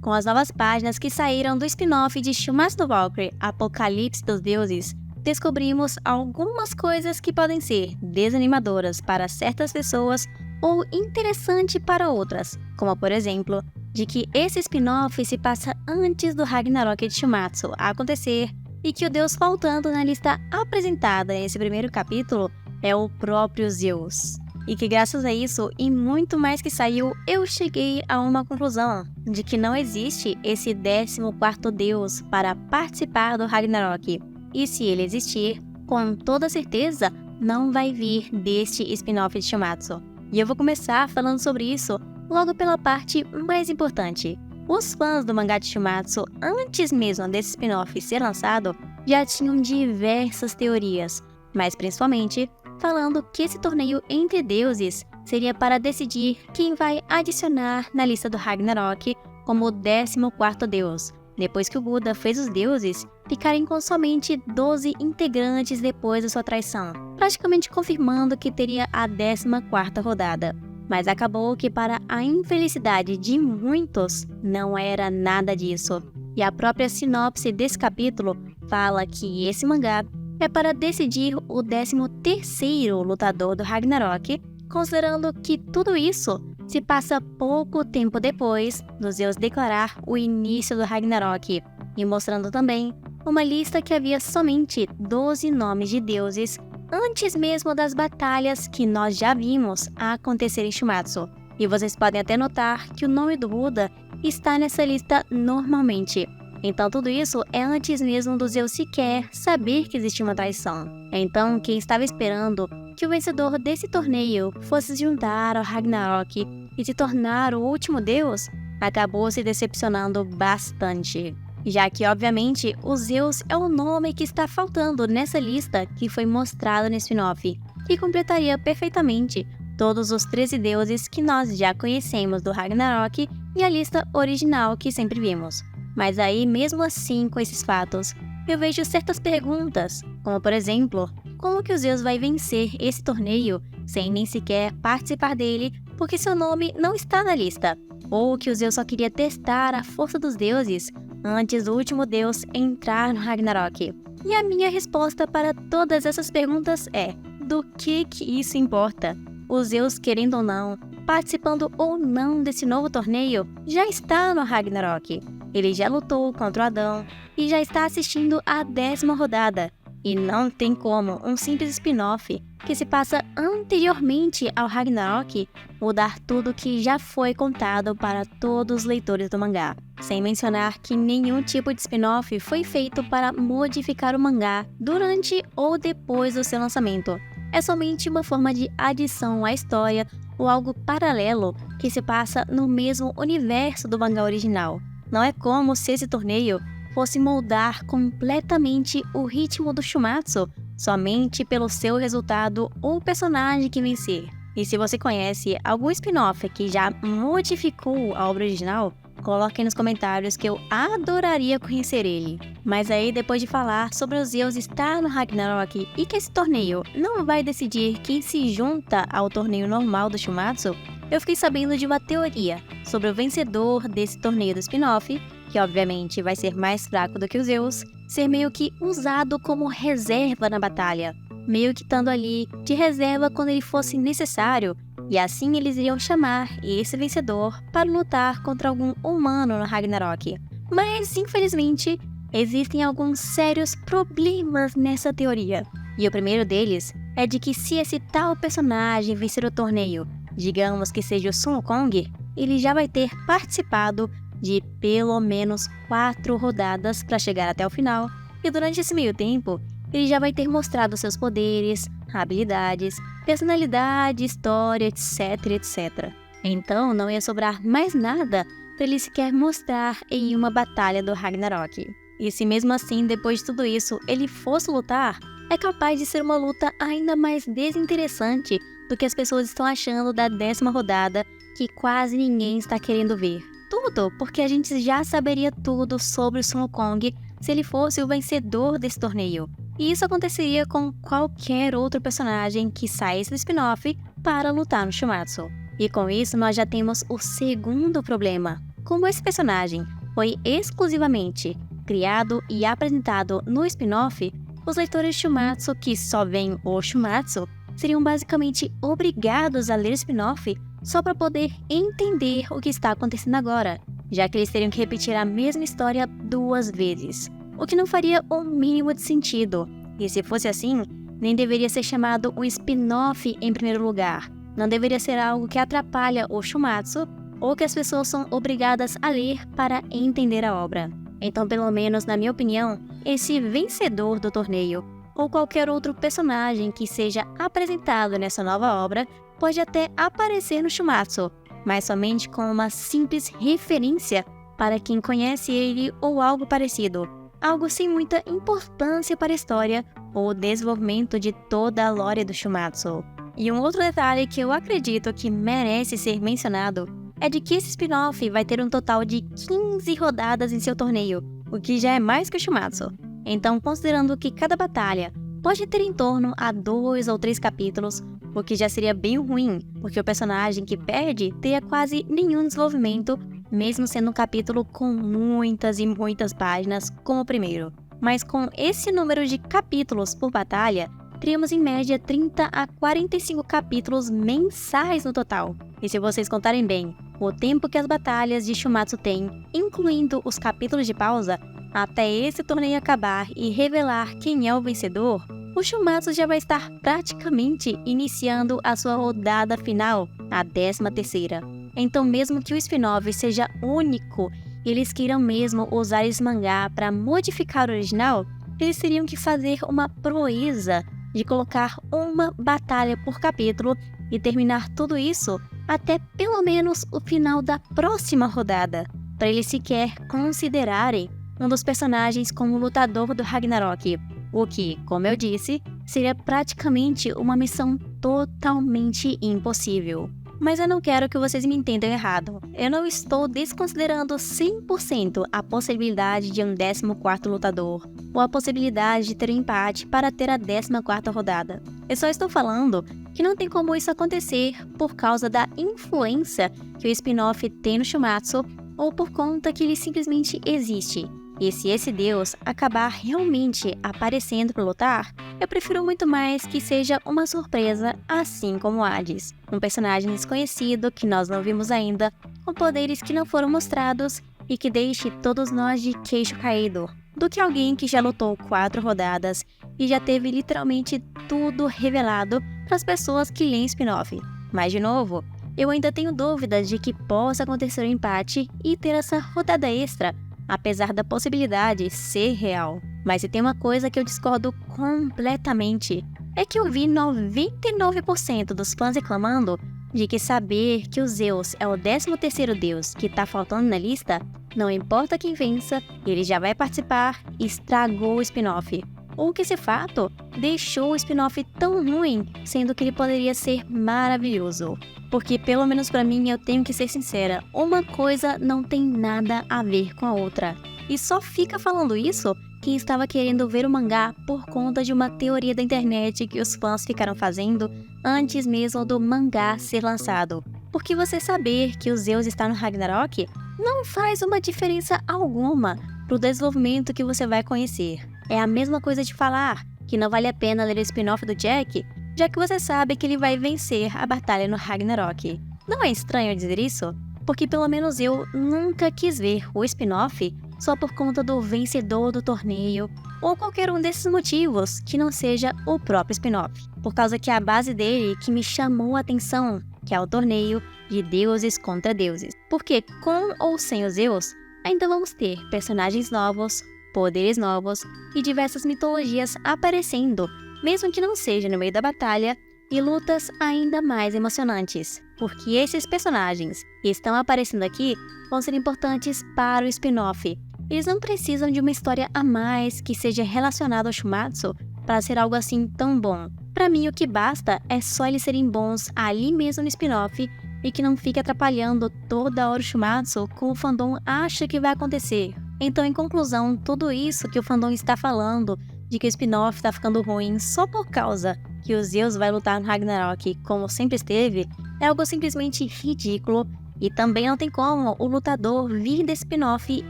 Com as novas páginas que saíram do spin-off de Schumacher do Valkyrie, Apocalipse dos Deuses, descobrimos algumas coisas que podem ser desanimadoras para certas pessoas ou interessante para outras, como por exemplo, de que esse spin-off se passa antes do Ragnarok de Schumacher acontecer e que o deus faltando na lista apresentada nesse primeiro capítulo é o próprio Zeus. E que graças a isso e muito mais que saiu, eu cheguei a uma conclusão de que não existe esse 14º deus para participar do Ragnarok. E se ele existir, com toda certeza não vai vir deste spin-off de Schumacher. E eu vou começar falando sobre isso logo pela parte mais importante. Os fãs do mangá de Schumacher, antes mesmo desse spin-off ser lançado, já tinham diversas teorias, mas principalmente falando que esse torneio entre deuses seria para decidir quem vai adicionar na lista do Ragnarok como o 14º deus, depois que o Buda fez os deuses ficarem com somente 12 integrantes depois da sua traição, praticamente confirmando que teria a 14ª rodada. Mas acabou que, para a infelicidade de muitos, não era nada disso. E a própria sinopse desse capítulo fala que esse mangá é para decidir o 13º lutador do Ragnarok, considerando que tudo isso se passa pouco tempo depois do Zeus declarar o início do Ragnarok, e mostrando também uma lista que havia somente 12 nomes de deuses antes mesmo das batalhas que nós já vimos acontecer em Schumacher. E vocês podem até notar que o nome do Buda está nessa lista normalmente. Então tudo isso é antes mesmo do Zeus sequer saber que existia uma traição. Então quem estava esperando que o vencedor desse torneio fosse se juntar ao Ragnarok e se tornar o último deus, acabou se decepcionando bastante. Já que, obviamente, o Zeus é o nome que está faltando nessa lista que foi mostrada no spin-off, que completaria perfeitamente todos os 13 deuses que nós já conhecemos do Ragnarok e a lista original que sempre vimos. Mas aí, mesmo assim, com esses fatos, eu vejo certas perguntas, como por exemplo, como que o Zeus vai vencer esse torneio sem nem sequer participar dele porque seu nome não está na lista? Ou que o Zeus só queria testar a força dos deuses antes do último deus entrar no Ragnarok? E a minha resposta para todas essas perguntas é: do que isso importa? O Zeus, querendo ou não, participando ou não desse novo torneio, já está no Ragnarok. Ele já lutou contra o Adão e já está assistindo a 10ª rodada. E não tem como um simples spin-off que se passa anteriormente ao Ragnarok mudar tudo que já foi contado para todos os leitores do mangá. Sem mencionar que nenhum tipo de spin-off foi feito para modificar o mangá durante ou depois do seu lançamento. É somente uma forma de adição à história ou algo paralelo que se passa no mesmo universo do mangá original. Não é como se esse torneio fosse moldar completamente o ritmo do Schumacher somente pelo seu resultado ou personagem que vencer. E se você conhece algum spin-off que já modificou a obra original, coloque aí nos comentários que eu adoraria conhecer ele. Mas aí, depois de falar sobre o Zeus estar no Ragnarok e que esse torneio não vai decidir quem se junta ao torneio normal do Schumacher, eu fiquei sabendo de uma teoria sobre o vencedor desse torneio do spin-off, que obviamente vai ser mais fraco do que o Zeus, ser meio que usado como reserva na batalha, meio que estando ali de reserva quando ele fosse necessário, e assim eles iriam chamar esse vencedor para lutar contra algum humano no Ragnarok. Mas, infelizmente, existem alguns sérios problemas nessa teoria. E o primeiro deles é de que se esse tal personagem vencer o torneio, digamos que seja o Sun Wukong, ele já vai ter participado de pelo menos 4 rodadas para chegar até o final, e durante esse meio tempo, ele já vai ter mostrado seus poderes, habilidades, personalidade, história, etc. Então não ia sobrar mais nada para ele sequer mostrar em uma batalha do Ragnarok. E se mesmo assim, depois de tudo isso, ele fosse lutar, é capaz de ser uma luta ainda mais desinteressante do que as pessoas estão achando da 10ª rodada, que quase ninguém está querendo ver. Tudo porque a gente já saberia tudo sobre o Sun Wukong se ele fosse o vencedor desse torneio. E isso aconteceria com qualquer outro personagem que saísse do spin-off para lutar no Schumacher. E com isso nós já temos o segundo problema. Como esse personagem foi exclusivamente criado e apresentado no spin-off, os leitores Shumatsu que só veem o Shumatsu seriam basicamente obrigados a ler o spin-off só para poder entender o que está acontecendo agora, já que eles teriam que repetir a mesma história 2 vezes, o que não faria o mínimo de sentido. E se fosse assim, nem deveria ser chamado um spin-off em primeiro lugar. Não deveria ser algo que atrapalha o Shumatsu ou que as pessoas são obrigadas a ler para entender a obra. Então, pelo menos na minha opinião, esse vencedor do torneio ou qualquer outro personagem que seja apresentado nessa nova obra pode até aparecer no Shumatsu, mas somente com uma simples referência para quem conhece ele ou algo parecido, algo sem muita importância para a história ou o desenvolvimento de toda a lore do Shumatsu. E um outro detalhe que eu acredito que merece ser mencionado é de que esse spin-off vai ter um total de 15 rodadas em seu torneio, o que já é mais que o Shumatsu. Então, considerando que cada batalha pode ter em torno a 2 ou 3 capítulos, o que já seria bem ruim, porque o personagem que perde teria quase nenhum desenvolvimento, mesmo sendo um capítulo com muitas e muitas páginas, como o primeiro. Mas com esse número de capítulos por batalha, teríamos em média 30 a 45 capítulos mensais no total. E se vocês contarem bem, o tempo que as batalhas de Shumatsu têm, incluindo os capítulos de pausa, até esse torneio acabar e revelar quem é o vencedor, o Shumatsu já vai estar praticamente iniciando a sua rodada final, a 13ª. Então, mesmo que o spin-off seja único e eles queiram mesmo usar esse mangá para modificar o original, eles teriam que fazer uma proeza de colocar uma batalha por capítulo e terminar tudo isso até pelo menos o final da próxima rodada, para eles sequer considerarem um dos personagens como lutador do Ragnarok, o que, como eu disse, seria praticamente uma missão totalmente impossível. Mas eu não quero que vocês me entendam errado. Eu não estou desconsiderando 100% a possibilidade de um 14º lutador, ou a possibilidade de ter um empate para ter a 14ª rodada. Eu só estou falando que não tem como isso acontecer por causa da influência que o spin-off tem no Shumatsu, ou por conta que ele simplesmente existe. E se esse deus acabar realmente aparecendo para lutar, eu prefiro muito mais que seja uma surpresa, assim como Hades, um personagem desconhecido que nós não vimos ainda, com poderes que não foram mostrados e que deixe todos nós de queixo caído, do que alguém que já lutou 4 rodadas e já teve literalmente tudo revelado para as pessoas que leem spin-off. Mas de novo, eu ainda tenho dúvidas de que possa acontecer um empate e ter essa rodada extra, apesar da possibilidade ser real. Mas se tem uma coisa que eu discordo completamente, é que eu vi 99% dos fãs reclamando de que saber que o Zeus é o 13º deus que tá faltando na lista, não importa quem vença, ele já vai participar, estragou o spin-off. Ou que esse fato deixou o spin-off tão ruim, sendo que ele poderia ser maravilhoso. Porque, pelo menos pra mim, eu tenho que ser sincera, uma coisa não tem nada a ver com a outra. E só fica falando isso quem estava querendo ver o mangá por conta de uma teoria da internet que os fãs ficaram fazendo antes mesmo do mangá ser lançado. Porque você saber que o Zeus está no Ragnarok não faz uma diferença alguma pro desenvolvimento que você vai conhecer. É a mesma coisa de falar que não vale a pena ler o spin-off do Jack, já que você sabe que ele vai vencer a batalha no Ragnarok. Não é estranho dizer isso? Porque pelo menos eu nunca quis ver o spin-off só por conta do vencedor do torneio, ou qualquer um desses motivos que não seja o próprio spin-off. Por causa que é a base dele que me chamou a atenção, que é o torneio de deuses contra deuses. Porque com ou sem os Zeus, ainda vamos ter personagens novos, poderes novos e diversas mitologias aparecendo, mesmo que não seja no meio da batalha, e lutas ainda mais emocionantes, porque esses personagens que estão aparecendo aqui vão ser importantes para o spin-off. Eles não precisam de uma história a mais que seja relacionada ao Shumatsu para ser algo assim tão bom. Para mim, o que basta é só eles serem bons ali mesmo no spin-off e que não fique atrapalhando toda hora o Shumatsu como o fandom acha que vai acontecer. Então, em conclusão, tudo isso que o fandom está falando, de que o spin-off tá ficando ruim só por causa que o Zeus vai lutar no Ragnarok como sempre esteve, é algo simplesmente ridículo E também não tem como o lutador vir desse spin-off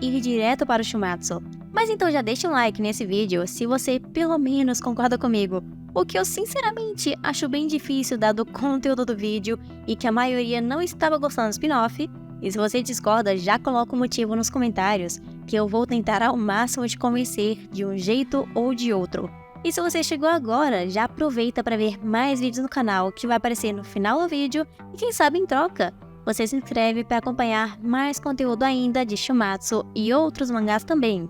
e ir direto para o Shumatsu. Mas então já deixa um like nesse vídeo se você pelo menos concorda comigo, o que eu sinceramente acho bem difícil dado o conteúdo do vídeo e que a maioria não estava gostando do spin-off. E se você discorda, já coloca o motivo nos comentários, que eu vou tentar ao máximo te convencer de um jeito ou de outro. E se você chegou agora, já aproveita para ver mais vídeos no canal que vai aparecer no final do vídeo e quem sabe em troca, você se inscreve para acompanhar mais conteúdo ainda de Shumatsu e outros mangás também.